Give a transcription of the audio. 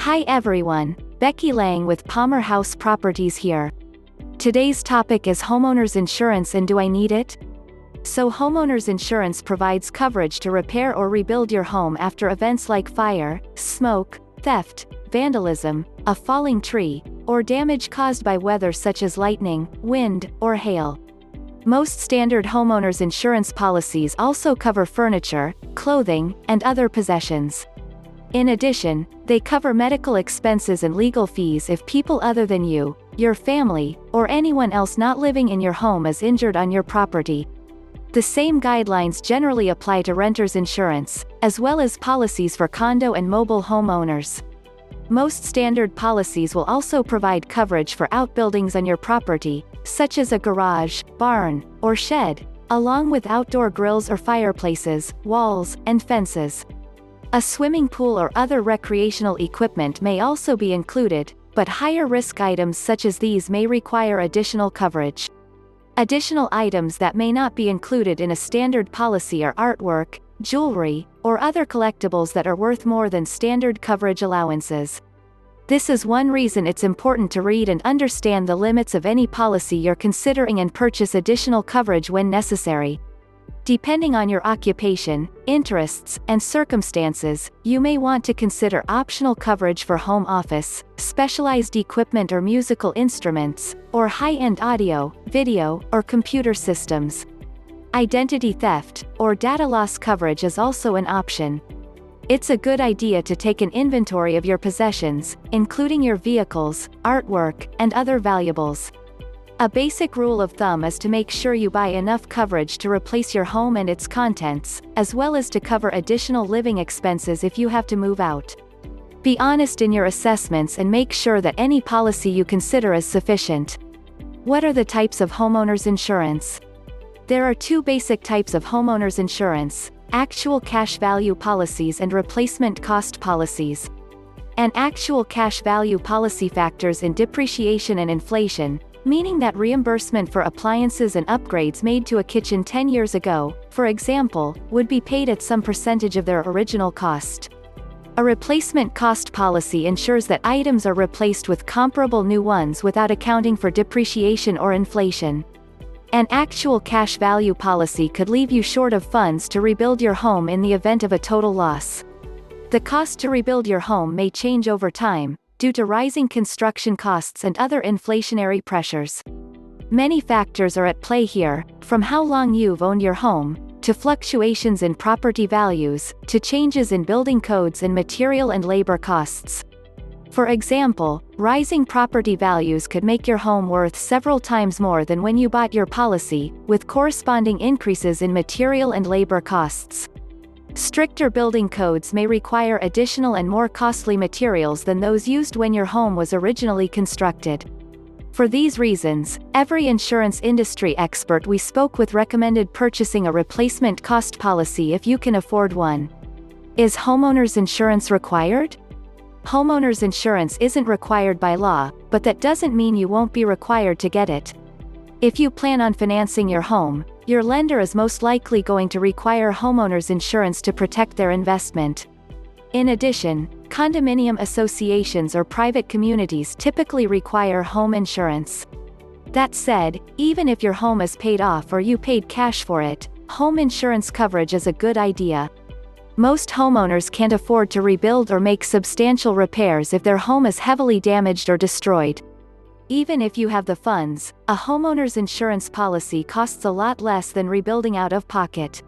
Hi everyone, Becky Lang with Palmer House Properties here. Today's topic is homeowners insurance and do I need it? So homeowners insurance provides coverage to repair or rebuild your home after events like fire, smoke, theft, vandalism, a falling tree, or damage caused by weather such as lightning, wind, or hail. Most standard homeowners insurance policies also cover furniture, clothing, and other possessions. In addition, they cover medical expenses and legal fees if people other than you, your family, or anyone else not living in your home is injured on your property. The same guidelines generally apply to renters insurance, as well as policies for condo and mobile homeowners. Most standard policies will also provide coverage for outbuildings on your property, such as a garage, barn, or shed, along with outdoor grills or fireplaces, walls, and fences. A swimming pool or other recreational equipment may also be included, but higher risk items such as these may require additional coverage. Additional items that may not be included in a standard policy are artwork, jewelry, or other collectibles that are worth more than standard coverage allowances. This is one reason it's important to read and understand the limits of any policy you're considering and purchase additional coverage when necessary. Depending on your occupation, interests, and circumstances, you may want to consider optional coverage for home office, specialized equipment or musical instruments, or high-end audio, video, or computer systems. Identity theft, or data loss coverage is also an option. It's a good idea to take an inventory of your possessions, including your vehicles, artwork, and other valuables. A basic rule of thumb is to make sure you buy enough coverage to replace your home and its contents, as well as to cover additional living expenses if you have to move out. Be honest in your assessments and make sure that any policy you consider is sufficient. What are the types of homeowners insurance? There are two basic types of homeowners insurance: actual cash value policies and replacement cost policies. An actual cash value policy factors in depreciation and inflation, meaning that reimbursement for appliances and upgrades made to a kitchen 10 years ago, for example, would be paid at some percentage of their original cost. A replacement cost policy ensures that items are replaced with comparable new ones without accounting for depreciation or inflation. An actual cash value policy could leave you short of funds to rebuild your home in the event of a total loss. The cost to rebuild your home may change over time, due to rising construction costs and other inflationary pressures. Many factors are at play here, from how long you've owned your home, to fluctuations in property values, to changes in building codes and material and labor costs. For example, rising property values could make your home worth several times more than when you bought your policy, with corresponding increases in material and labor costs. Stricter building codes may require additional and more costly materials than those used when your home was originally constructed. For these reasons, every insurance industry expert we spoke with recommended purchasing a replacement cost policy if you can afford one. Is homeowners insurance required? Homeowners insurance isn't required by law, but that doesn't mean you won't be required to get it. If you plan on financing your home, your lender is most likely going to require homeowners insurance to protect their investment. In addition, condominium associations or private communities typically require home insurance. That said, even if your home is paid off or you paid cash for it, home insurance coverage is a good idea. Most homeowners can't afford to rebuild or make substantial repairs if their home is heavily damaged or destroyed. Even if you have the funds, a homeowner's insurance policy costs a lot less than rebuilding out of pocket.